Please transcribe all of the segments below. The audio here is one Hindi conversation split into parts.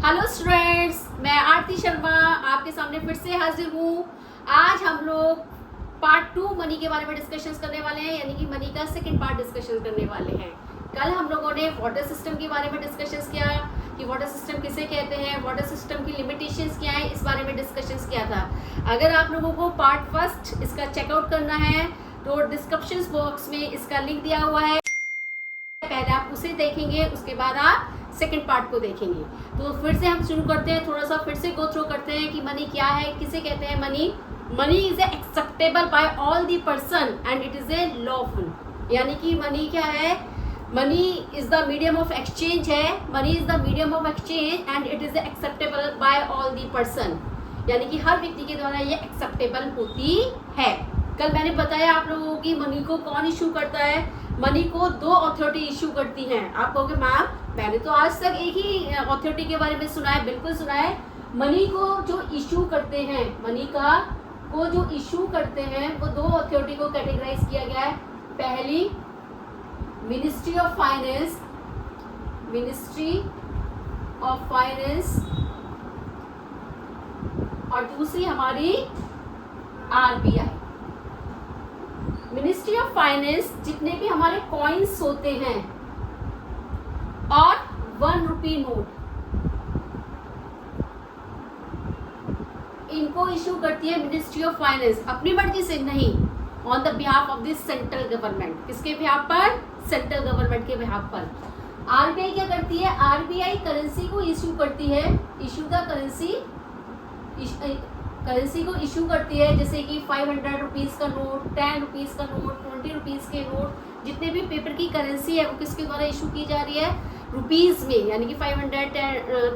हेलो स्टूडेंट्स, मैं आरती शर्मा आपके सामने फिर से हाजिर हूँ। आज हम लोग पार्ट 2 मनी के बारे में डिस्कशन करने वाले हैं, यानी कि मनी का सेकंड पार्ट डिस्कशन करने वाले हैं। कल हम लोगों ने वाटर सिस्टम के बारे में डिस्कशन किया कि वाटर सिस्टम किसे कहते हैं, वाटर सिस्टम की लिमिटेशंस क्या है, इस बारे में डिस्कशन किया था। अगर आप लोगों को पार्ट फर्स्ट इसका चेकआउट करना है तो डिस्क्रिप्शन बॉक्स में इसका लिंक दिया हुआ है, पहले आप उसे देखेंगे, उसके बाद आप सेकंड पार्ट को देखेंगे। तो फिर से हम शुरू करते हैं, थोड़ा सा फिर से गो थ्रू करते हैं कि मनी क्या है, किसे कहते हैं money. Money is acceptable by all the person and it is a lawful, यानी कि मनी क्या है, money is the medium of exchange है, money is the medium of exchange and it is acceptable by all the person, यानी कि हर व्यक्ति के द्वारा ये एक्सेप्टेबल होती है। कल मैंने बताया आप लोगों की मनी को कौन इशू करता है। मनी को 2 अथॉरिटी इशू करती हैं। आप कहोगे मैम मैंने तो आज तक एक ही अथॉरिटी के बारे में सुना है। बिल्कुल सुना है। मनी को जो इशू करते हैं, मनी का को जो इशू करते हैं वो 2 अथॉरिटी को कैटेगराइज किया गया है। पहली ministry of finance, ministry of finance, और दूसरी हमारी आरबीआई। मिनिस्ट्री ऑफ फाइनेंस जितने भी हमारे कॉइन्स होते हैं और 1 रुपी नोट, इनको इशू करती है मिनिस्ट्री ऑफ फाइनेंस, अपनी मर्जी से नहीं, on the behalf of the central government. किसके बिहाफ पर? सेंट्रल गवर्नमेंट के बिहाफ पर। आरबीआई क्या करती है? आरबीआई करेंसी को इशू करती है, इशू द करेंसी को इशू करती है, जैसे कि 500 रुपीज़ का नोट, 10 रुपीज़ का नोट, 20 रुपीज़ के नोट, जितने भी पेपर की करेंसी है वो किसके द्वारा इशू की जा रही है? रुपीज़ में, यानी कि 500,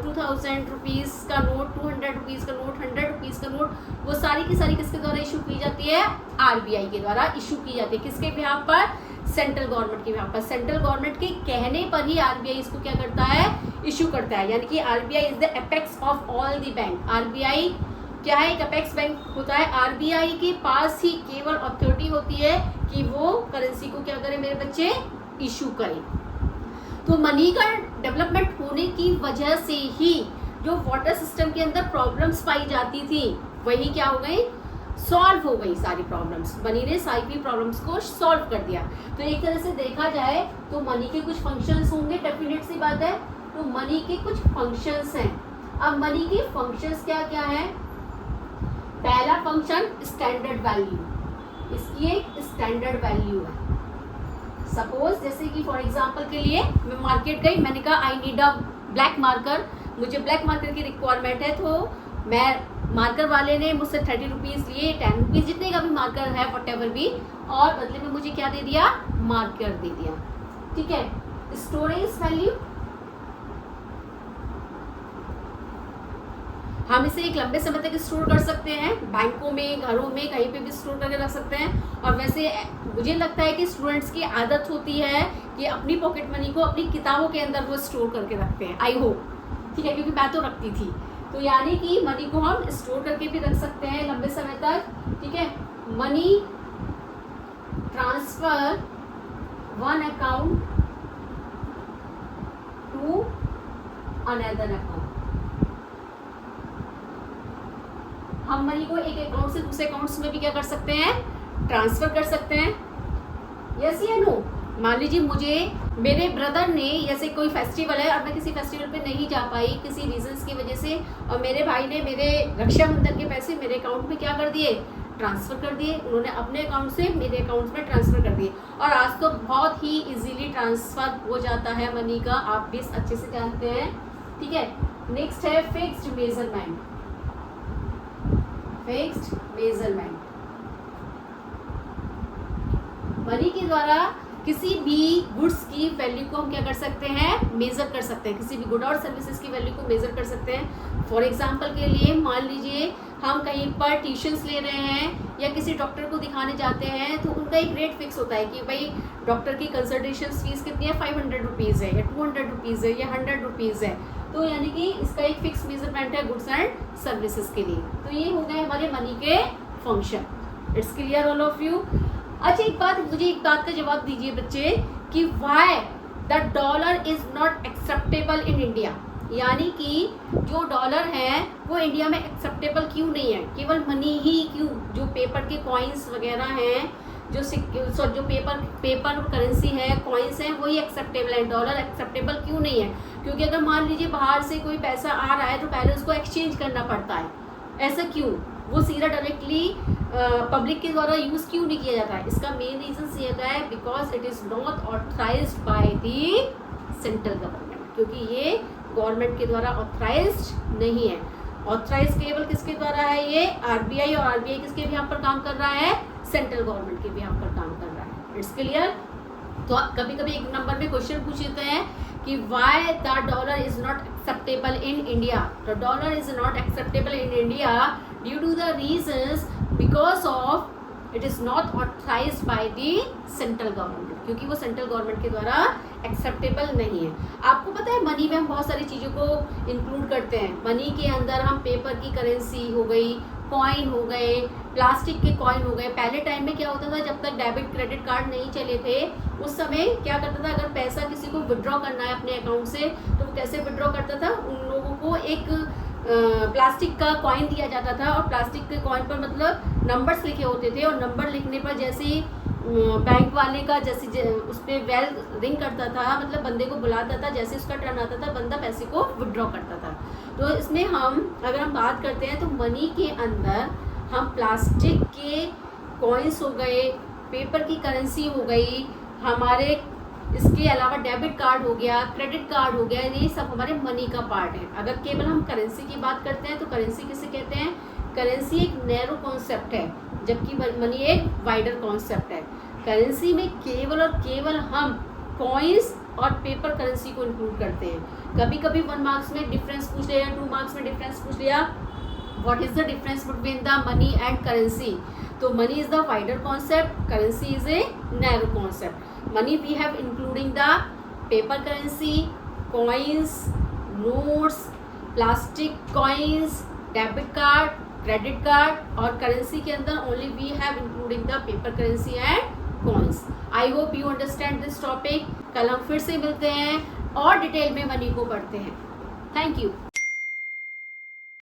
2000 रुपीज़ का नोट, 200 रुपीज़ का नोट, 100 रुपीज़ का नोट, वो सारी की सारी किसके द्वारा इशू की जाती है? आरबीआई के द्वारा इशू की जाती है। किसके बिहाफ पर? सेंट्रल गवर्नमेंट के बिहाफ पर। सेंट्रल गवर्नमेंट के कहने पर ही आरबीआई इसको क्या करता है? इशू करता है, यानी कि RBI is the apex of all the bank. RBI क्या है? एक अपेक्स बैंक होता है। आरबीआई के पास ही केवल अथॉरिटी होती है कि वो करेंसी को क्या करे मेरे बच्चे? इशू करे। तो मनी का डेवलपमेंट होने की वजह से ही जो वाटर सिस्टम के अंदर प्रॉब्लम्स पाई जाती थी वही क्या हो गई? सॉल्व हो गई सारी प्रॉब्लम्स। मनी ने सारी प्रॉब्लम्स को सॉल्व कर दिया। तो एक तरह से देखा जाए तो मनी के कुछ फंक्शंस होंगे, डेफिनेट सी बात है। तो मनी के कुछ फंक्शंस हैं। अब मनी के फंक्शंस क्या क्या है? पहला फंक्शन स्टैंडर्ड वैल्यू, इसकी एक स्टैंडर्ड वैल्यू है। सपोज जैसे कि फॉर एग्जांपल के लिए मैं मार्केट गई, मैंने कहा I need a black marker, मुझे ब्लैक मार्कर की रिक्वायरमेंट है। तो मैं मार्कर वाले ने मुझसे 30 रुपीज़ लिए, 10 रुपीज़, जितने का भी मार्कर है वट एवर भी, और बदले में मुझे क्या दे दिया? मार्कर दे दिया। ठीक है। स्टोरेज वैल्यू, हम इसे एक लंबे समय तक स्टोर कर सकते हैं, बैंकों में, घरों में, कहीं पे भी स्टोर करके रख सकते हैं। और वैसे मुझे लगता है कि स्टूडेंट्स की आदत होती है कि अपनी पॉकेट मनी को अपनी किताबों के अंदर वो स्टोर करके रखते हैं, आई होप। ठीक है, क्योंकि मैं तो रखती थी। तो यानी कि मनी को हम स्टोर करके भी रख सकते हैं लंबे समय तक। ठीक है। Money transfer one account to another account, हम मनी को एक अकाउंट से दूसरे अकाउंट्स में भी क्या कर सकते हैं? ट्रांसफर कर सकते हैं। यस या नो? मान लीजिए मुझे मेरे ब्रदर ने, जैसे कोई फेस्टिवल है और मैं किसी फेस्टिवल पे नहीं जा पाई किसी रीजंस की वजह से, और मेरे भाई ने मेरे रक्षाबंधन के पैसे मेरे अकाउंट में क्या कर दिए? ट्रांसफ़र कर दिए। उन्होंने अपने अकाउंट से मेरे अकाउंट में ट्रांसफ़र कर दिए। और आज तो बहुत ही इजीली ट्रांसफ़र हो जाता है मनी का, आप भी अच्छे से जानते हैं। ठीक है। नेक्स्ट है fixed measurement. Fixed measurement, money के द्वारा किसी भी गुड्स की वैल्यू को हम क्या कर सकते हैं? मेजर कर सकते हैं। किसी भी गुड और सर्विसेज की वैल्यू को मेजर कर सकते हैं। फॉर एग्जांपल के लिए मान लीजिए हम कहीं पर ट्यूशन्स ले रहे हैं या किसी डॉक्टर को दिखाने जाते हैं, तो उनका एक रेट फिक्स होता है कि भाई डॉक्टर की कंसल्टेशन फीस कितनी है? 500 रुपीज़ है, या 200 रुपीज़ है, या 100 रुपीज़ है। तो यानी कि इसका एक फिक्स मेजरमेंट है गुड्स एंड सर्विसेज के लिए। तो ये हो गए हमारे मनी के function. It's clear all of you? अच्छा, मुझे एक बात का जवाब दीजिए बच्चे कि why the dollar is not acceptable in India. यानी कि जो डॉलर है वो इंडिया में एक्सेप्टेबल क्यों नहीं है, केवल मनी ही क्यों, जो पेपर के कॉइन्स वगैरह हैं, जो पेपर करेंसी है, कॉइन्स हैं, वही एक्सेप्टेबल है, डॉलर एक्सेप्टेबल क्यों नहीं है? क्योंकि अगर मान लीजिए बाहर से कोई पैसा आ रहा है तो पहले उसको एक्सचेंज करना पड़ता है, ऐसा क्यों? वो सीधा डायरेक्टली पब्लिक के द्वारा यूज़ क्यों नहीं किया जाता है? इसका मेन रीज़न ये है because it is not authorised by the central government, क्योंकि ये गवर्नमेंट के द्वारा ऑथराइज्ड नहीं है। ऑथराइज केवल किसके द्वारा है? ये आरबीआई, और आरबीआई किसके भी यहाँ पर काम कर रहा है? सेंट्रल गवर्नमेंट के भी यहाँ पर काम कर रहा है। It's clear? तो कभी कभी एक नंबर में क्वेश्चन पूछ लेते हैं कि why the dollar is not acceptable in India. The dollar is not acceptable in India due to the reasons because of it is not authorised by the central government, क्योंकि वो सेंट्रल गवर्नमेंट के द्वारा एक्सेप्टेबल नहीं है। आपको पता है मनी में हम बहुत सारी चीज़ों को इंक्लूड करते हैं। मनी के अंदर हम पेपर की करेंसी हो गई, कॉइन हो गए, प्लास्टिक के कॉइन हो गए। पहले टाइम में क्या होता था, जब तक डेबिट क्रेडिट कार्ड नहीं चले थे उस समय क्या करता था, अगर पैसा किसी को विड्रॉ करना है अपने अकाउंट से तो वो कैसे विड्रॉ करता था? उन लोगों को एक प्लास्टिक का कॉइन दिया जाता था, और प्लास्टिक के कॉइन पर मतलब नंबर्स लिखे होते थे, और नंबर लिखने पर जैसे ही बैंक वाले का जैसे उस पर बेल रिंग करता था, मतलब बंदे को बुलाता था, जैसे उसका टर्न आता था बंदा पैसे को विड्रॉ करता था। तो इसमें अगर हम बात करते हैं तो मनी के अंदर हम प्लास्टिक के कॉइन्स हो गए, पेपर की करेंसी हो गई, हमारे इसके अलावा डेबिट कार्ड हो गया, क्रेडिट कार्ड हो गया, ये सब हमारे मनी का पार्ट है। अगर केवल हम करेंसी की बात करते हैं तो करेंसी किसे कहते हैं? करेंसी एक नैरो कॉन्सेप्ट है, जबकि मनी एक वाइडर कॉन्सेप्ट है। करेंसी में केवल और केवल हम कॉइन्स और पेपर करेंसी को इंक्लूड करते हैं। कभी कभी 1 मार्क्स में डिफरेंस पूछ लिया, 2 मार्क्स में डिफरेंस पूछ लिया, what is the difference between the money and currency? तो money is the wider concept, currency is a narrow concept. Money we have including the paper currency, coins, notes, plastic coins, debit card, credit card, और करेंसी के अंदर only we have including the paper currency and coins. I hope you understand this topic. कल हम फिर से मिलते हैं और डिटेल में मनी को पढ़ते हैं। Thank you.